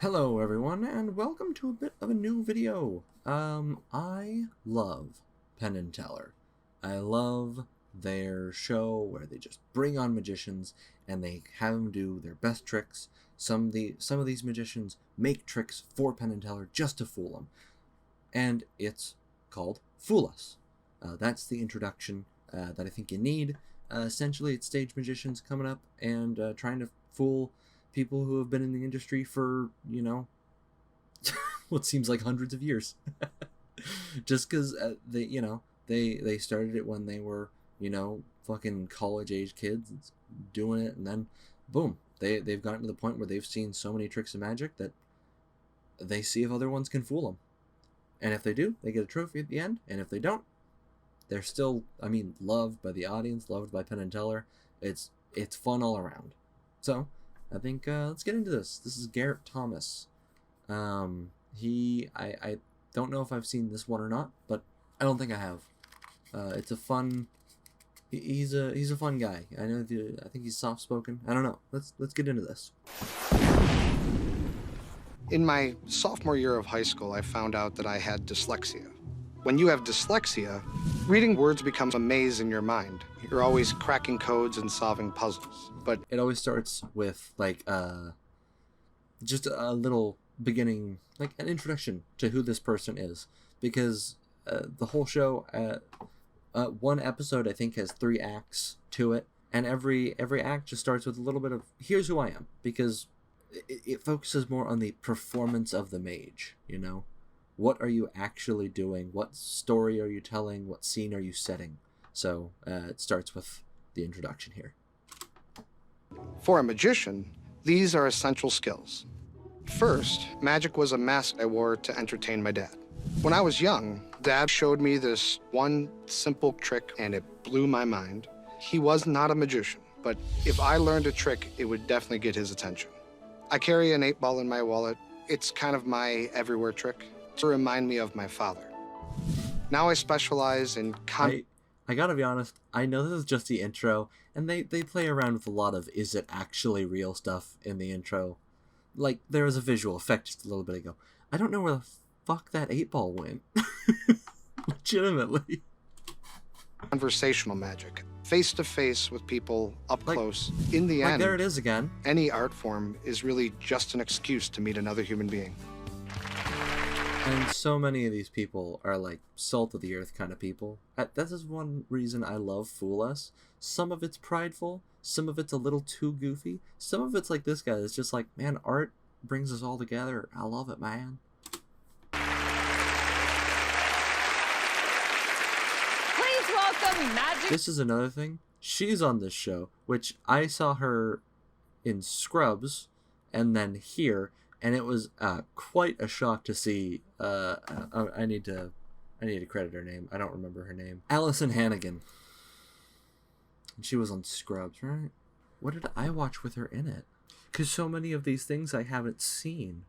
Hello everyone, and welcome to a bit of a new video. I love Penn and Teller. I love their show where they just bring on magicians and they have them do their best tricks. Some of these magicians make tricks for Penn and Teller just to fool them, and it's called Fool Us. That's the introduction that I think you need. Essentially, it's stage magicians coming up and trying to fool people who have been in the industry for, what seems like hundreds of years. Just because they started it when they were, fucking college-age kids doing it, and then, boom, they've gotten to the point where they've seen so many tricks of magic that they see if other ones can fool them. And if they do, they get a trophy at the end, and if they don't, they're still, loved by the audience, loved by Penn and Teller. It's fun all around. So, I think let's get into this. This is Garrett Thomas. I don't know if I've seen this one or not, but I don't think I have. It's a fun. He's a fun guy. I think he's soft spoken. I don't know. Let's get into this. In my sophomore year of high school, I found out that I had dyslexia. When you have dyslexia, reading words becomes a maze in your mind. You're always cracking codes and solving puzzles. But it always starts with just a little beginning, like an introduction to who this person is, because the whole show, one episode I think has 3 acts to it, and every act just starts with a little bit of here's who I am, because it focuses more on the performance of the mage. What are you actually doing? What story are you telling? What scene are you setting? So it starts with the introduction here. For a magician, these are essential skills. First, magic was a mask I wore to entertain my dad. When I was young, Dad showed me this one simple trick, and it blew my mind. He was not a magician, but if I learned a trick, it would definitely get his attention. I carry an 8-ball in my wallet. It's kind of my everywhere trick to remind me of my father. Now I specialize in I gotta be honest, I know this is just the intro, and they play around with a lot of is it actually real stuff in the intro. Like, there was a visual effect just a little bit ago. I don't know where the fuck that 8-ball went. Legitimately. Conversational magic, face-to-face with people up close. In the end, there it is again. Any art form is really just an excuse to meet another human being. And so many of these people are like salt of the earth kind of people. That is one reason I love Fool Us. Some of it's prideful, some of it's a little too goofy, some of it's like this guy that's just like, man, art brings us all together. I love it, man. Please welcome Magic. This is another thing. She's on this show, which I saw her in Scrubs and then here. And it was quite a shock to see. I need to credit her name. I don't remember her name. Allison Hannigan. And she was on Scrubs, right? What did I watch with her in it? Because so many of these things I haven't seen.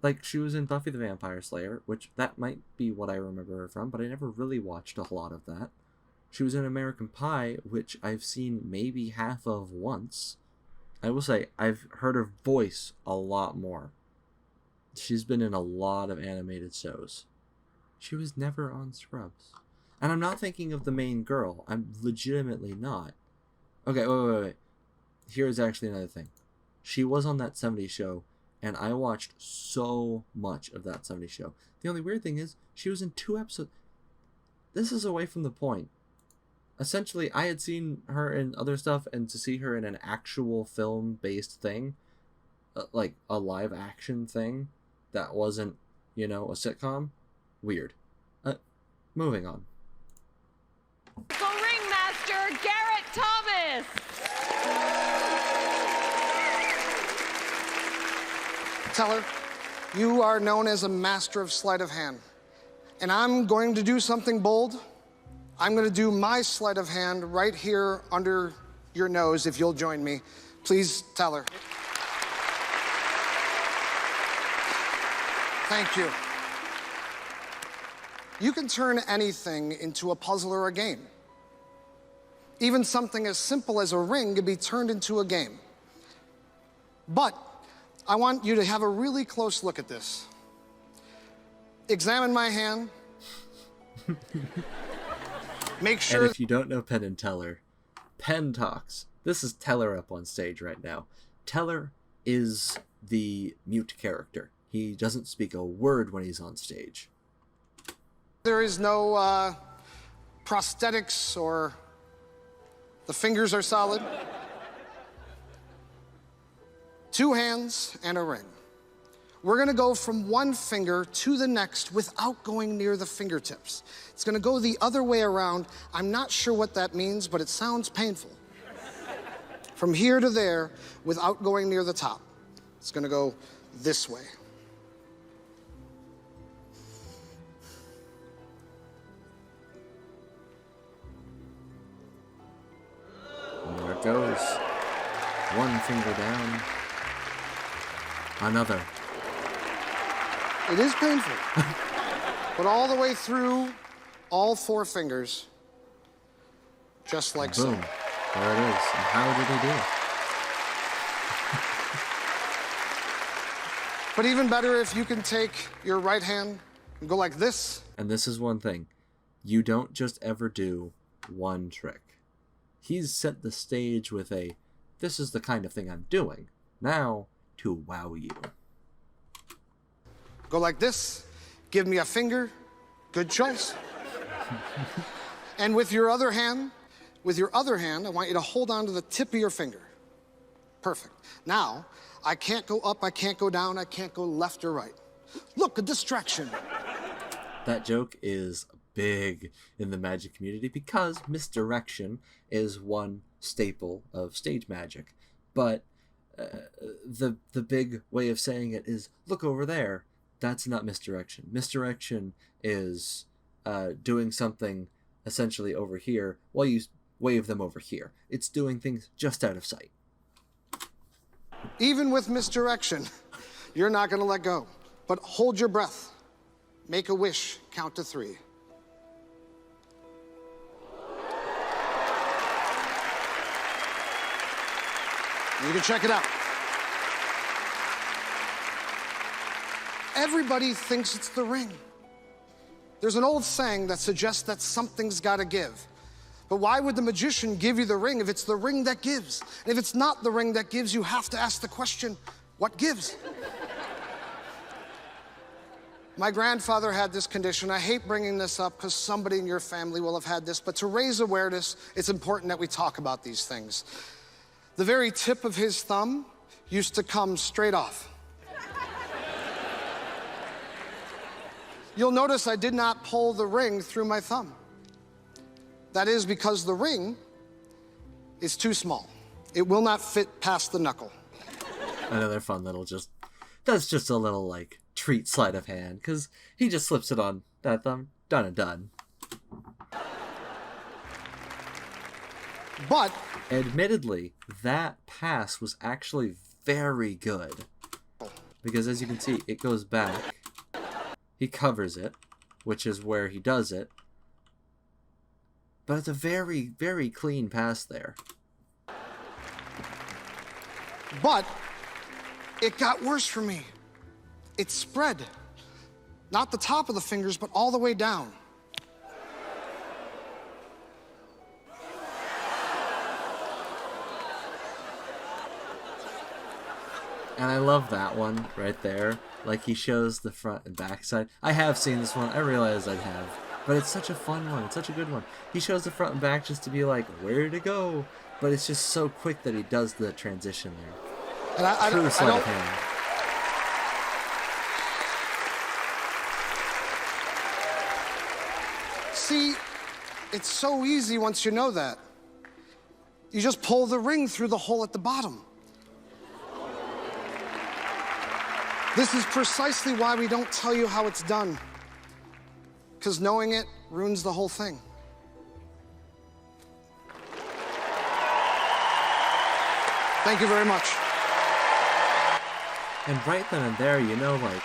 Like, she was in Buffy the Vampire Slayer, which that might be what I remember her from, but I never really watched a lot of that. She was in American Pie, which I've seen maybe half of once. I will say, I've heard her voice a lot more. She's been in a lot of animated shows. She was never on Scrubs. And I'm not thinking of the main girl. I'm legitimately not. Okay, wait. Here's actually another thing. She was on that 70s show, and I watched so much of that 70s show. The only weird thing is, she was in 2 episodes. This is away from the point. Essentially, I had seen her in other stuff, and to see her in an actual film-based thing, like a live-action thing that wasn't, a sitcom, weird. Moving on. Ringmaster Garrett Thomas. Teller, you are known as a master of sleight of hand. And I'm going to do something bold. I'm going to do my sleight of hand right here under your nose, if you'll join me. Please, Teller. Thank you. You can turn anything into a puzzle or a game. Even something as simple as a ring can be turned into a game. But I want you to have a really close look at this. Examine my hand. Make sure. And if you don't know Penn and Teller, Penn talks. This is Teller up on stage right now. Teller is the mute character. He doesn't speak a word when he's on stage. There is no prosthetics or the fingers are solid. 2 hands and a ring. We're gonna go from one finger to the next without going near the fingertips. It's gonna go the other way around. I'm not sure what that means, but it sounds painful. From here to there without going near the top. It's gonna go this way. And there it goes. One finger down. Another. It is painful. But all the way through all 4 fingers, just like so. Boom. There it is. And how did he do it? But even better if you can take your right hand and go like this. And this is one thing. You don't just ever do one trick. He's set the stage with a, this is the kind of thing I'm doing. Now, to wow you. Go like this. Give me a finger. Good choice. And with your other hand, I want you to hold on to the tip of your finger. Perfect. Now, I can't go up, I can't go down, I can't go left or right. Look, a distraction. That joke is big in the magic community because misdirection is one staple of stage magic. But the big way of saying it is, look over there. That's not misdirection. Misdirection is doing something essentially over here while you wave them over here. It's doing things just out of sight. Even with misdirection, you're not going to let go. But hold your breath. Make a wish. Count to 3. You can check it out. Everybody thinks it's the ring. There's an old saying that suggests that something's got to give. But why would the magician give you the ring if it's the ring that gives? And if it's not the ring that gives, you have to ask the question, what gives? My grandfather had this condition. I hate bringing this up because somebody in your family will have had this, but to raise awareness, it's important that we talk about these things. The very tip of his thumb used to come straight off. You'll notice I did not pull the ring through my thumb. That is because the ring is too small. It will not fit past the knuckle. Another fun little that's just a little like treat sleight of hand because he just slips it on that thumb. Done and done. But admittedly, that pass was actually very good because as you can see, it goes back. He covers it, which is where he does it. But it's a very, very clean pass there. But it got worse for me. It spread. Not the top of the fingers, but all the way down. And I love that one right there. Like he shows the front and back side. I have seen this one. I realize I have. But it's such a fun one. It's such a good one. He shows the front and back just to be like, where to go? But it's just so quick that he does the transition there. And True sleight of hand. See, it's so easy once you know that. You just pull the ring through the hole at the bottom. This is precisely why we don't tell you how it's done. Because knowing it ruins the whole thing. Thank you very much. And right then and there, you know, like,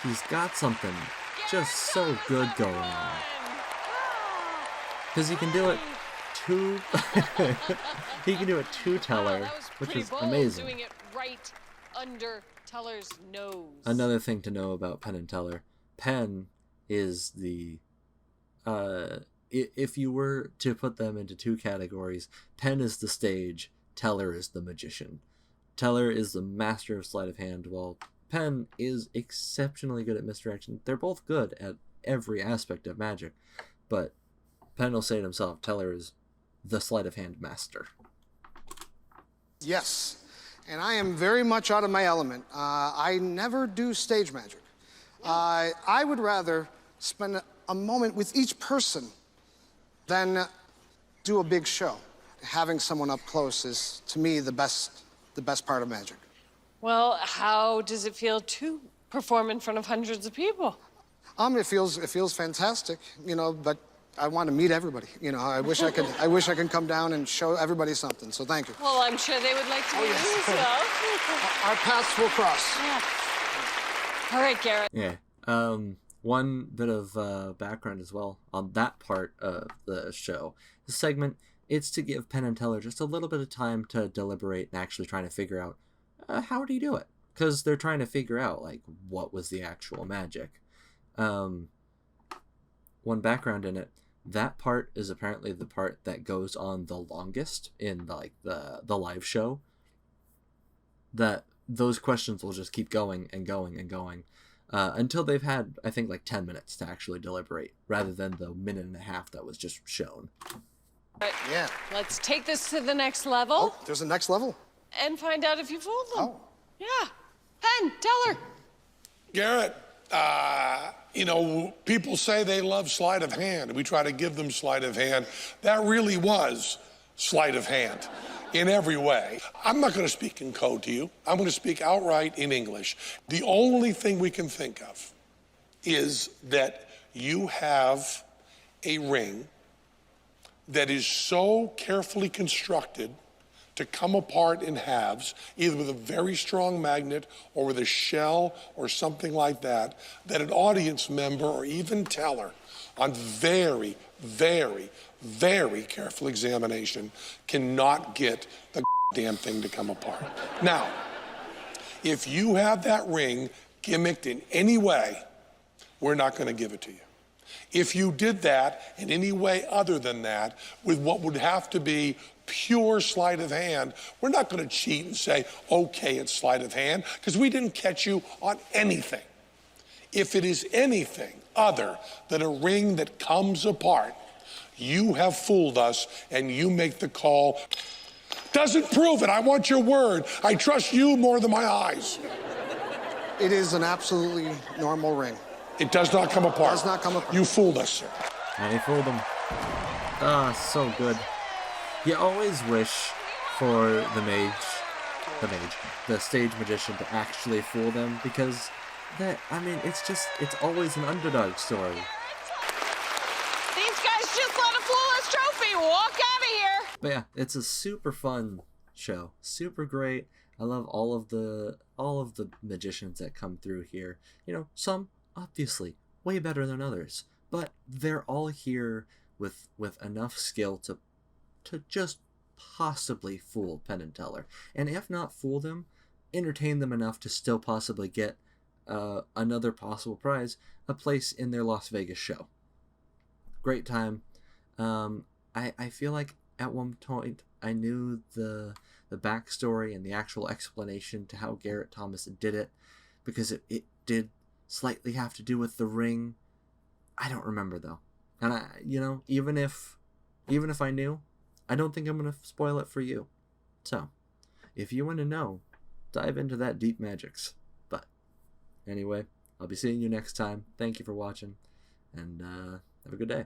he's got something just so good going on. Because he can do it he can do it to Teller, which is amazing. Doing it right under Teller's nose. Another thing to know about Penn and Teller. Penn is the... if you were to put them into two categories, Penn is the stage, Teller is the magician. Teller is the master of sleight of hand, while Penn is exceptionally good at misdirection. They're both good at every aspect of magic, but Penn will say it himself, Teller is the sleight of hand master. Yes, and I am very much out of my element. I never do stage magic. I would rather spend a moment with each person than do a big show. Having someone up close is, to me, the best part of magic. Well, how does it feel to perform in front of hundreds of people? It feels fantastic, you know, but I want to meet everybody. You know, I wish I could come down and show everybody something. So thank you. Well, I'm sure they would like to meet you as well. Our paths will cross. Yeah. All right, Garrett. Yeah. One bit of background as well on that part of the show. The segment, it's to give Penn and Teller just a little bit of time to deliberate and actually trying to figure out how do you do it? Because they're trying to figure out, like, what was the actual magic. One background in it, that part is apparently the part that goes on the longest in the live show. That those questions will just keep going and going and going until they've had, I think, like 10 minutes to actually deliberate, rather than the minute and a half that was just shown. Yeah. Let's take this to the next level. Oh, there's a next level. And find out if you fooled them. Oh. Yeah. Penn, Teller. Garrett, you know, people say they love sleight of hand. We try to give them sleight of hand. That really was sleight of hand in every way. I'm not going to speak in code to you. I'm going to speak outright in English. The only thing we can think of is that you have a ring that is so carefully constructed to come apart in halves, either with a very strong magnet or with a shell or something like that, that an audience member or even teller on very, very, very careful examination cannot get the damn thing to come apart. Now, if you have that ring gimmicked in any way, we're not going to give it to you. If you did that in any way other than that, with what would have to be pure sleight of hand, we're not going to cheat and say, okay, it's sleight of hand, because we didn't catch you on anything. If it is anything other than a ring that comes apart, you have fooled us, and you make the call. Doesn't prove it. I want your word. I trust you more than my eyes. It is an absolutely normal ring. It does not come apart. Does not come apart. You fooled us, sir. And he fooled them. So good. You always wish for the stage magician to actually fool them, because it's always an underdog story. These guys just let a fool-us trophy. Walk out of here. But yeah, it's a super fun show. Super great. I love all of the magicians that come through here. You know, some obviously way better than others, but they're all here with enough skill to just possibly fool Penn and Teller, and if not fool them, entertain them enough to still possibly get another possible prize, a place in their Las Vegas show. Great time. I feel like at one point I knew the backstory and the actual explanation to how Garrett Thomas did it, because it did slightly have to do with the ring. I don't remember though, and even if I knew, I don't think I'm going to spoil it for you. So, if you want to know, dive into that deep magics. But, anyway, I'll be seeing you next time. Thank you for watching, and have a good day.